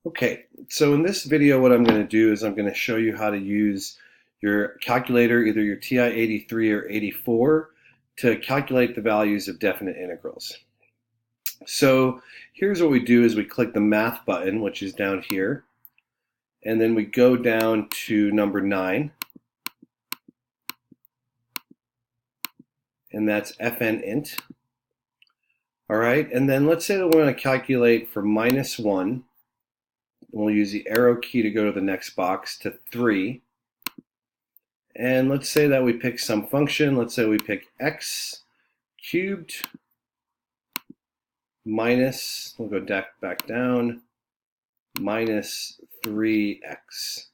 Okay, so in this video what I'm going to do is I'm going to show you how to use your calculator, either your TI-83 or 84, to calculate the values of definite integrals. So here's what we do is we click the math button, which is down here, and then we go down to number 9, and that's fn int. All right, and then let's say that we want to calculate for -1. We'll use the arrow key to go to the next box to 3. And let's say that we pick some function. Let's say we pick x cubed minus, we'll go back down, minus 3x.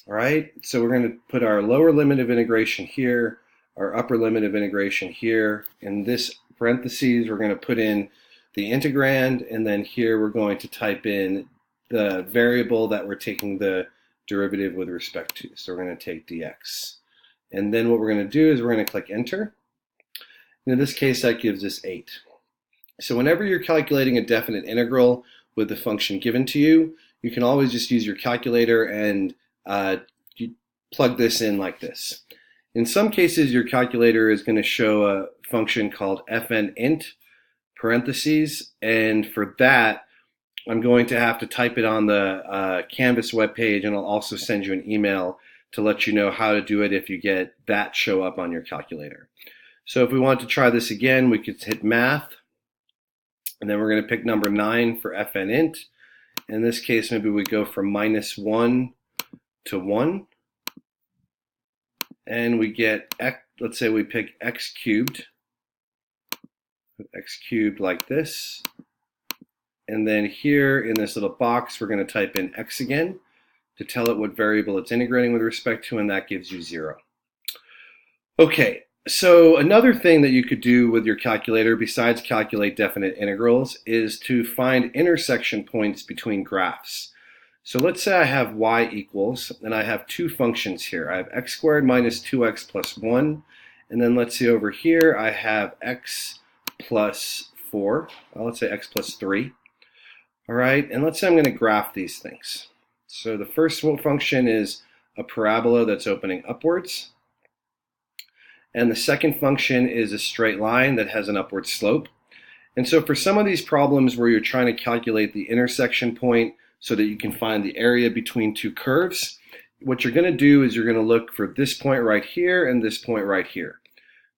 All right, so we're going to put our lower limit of integration here, our upper limit of integration here. In this parentheses, we're going to put in the integrand, and then here we're going to type in the variable that we're taking the derivative with respect to. So we're going to take dx. And then what we're going to do is we're going to click enter. And in this case, that gives us 8. So whenever you're calculating a definite integral with the function given to you, you can always just use your calculator and you plug this in like this. In some cases, your calculator is going to show a function called fn int parentheses, and for that, I'm going to have to type it on the Canvas webpage, and I'll also send you an email to let you know how to do it if you get that show up on your calculator. So if we want to try this again, we could hit math, and then we're going to pick number 9 for fn int. In this case, maybe we go from -1 to 1, and we get x. Let's say we pick x cubed like this. And then here in this little box, we're going to type in x again to tell it what variable it's integrating with respect to, and that gives you 0. Okay, so another thing that you could do with your calculator besides calculate definite integrals is to find intersection points between graphs. So let's say I have y equals, and I have two functions here. I have x squared minus 2x plus 1, and then let's see over here, I have x plus 4. Well, let's say x plus 3. All right, and let's say I'm going to graph these things. So the first function is a parabola that's opening upwards. And the second function is a straight line that has an upward slope. And so for some of these problems where you're trying to calculate the intersection point so that you can find the area between two curves, what you're going to do is you're going to look for this point right here and this point right here.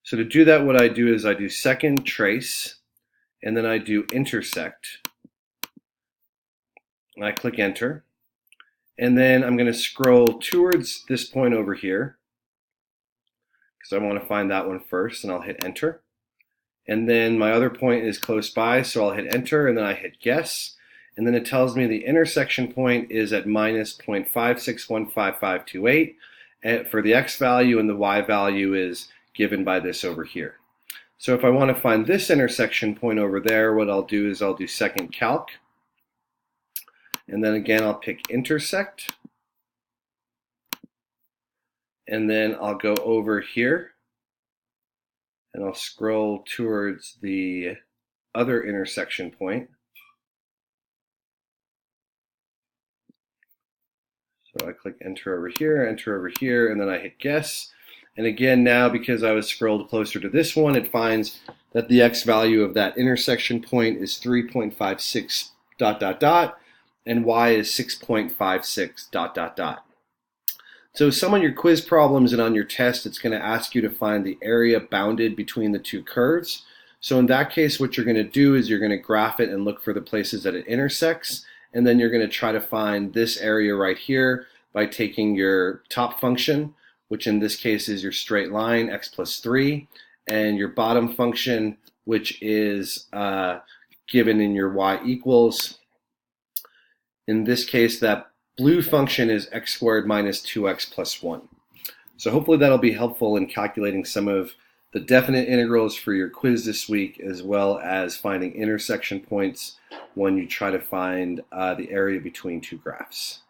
So to do that, what I do is I do second trace, and then I do intersect. And I click enter, and then I'm going to scroll towards this point over here because I want to find that one first, and I'll hit enter. And then my other point is close by, so I'll hit enter, and then I hit guess, and then it tells me the intersection point is at minus 0.561558 for the x value, and the y value is given by this over here. So if I want to find this intersection point over there, what I'll do is I'll do second calc. And then again, I'll pick intersect. And then I'll go over here and I'll scroll towards the other intersection point. So I click enter over here, and then I hit guess. And again, now because I was scrolled closer to this one, it finds that the x value of that intersection point is 3.56 ... and y is 6.56 ... So some of your quiz problems and on your test, it's going to ask you to find the area bounded between the two curves. So in that case, what you're going to do is you're going to graph it and look for the places that it intersects, and then you're going to try to find this area right here by taking your top function, which in this case is your straight line, x plus 3, and your bottom function, which is given in your y equals. In this case, that blue function is x squared minus 2x plus 1. So hopefully that'll be helpful in calculating some of the definite integrals for your quiz this week, as well as finding intersection points when you try to find the area between two graphs.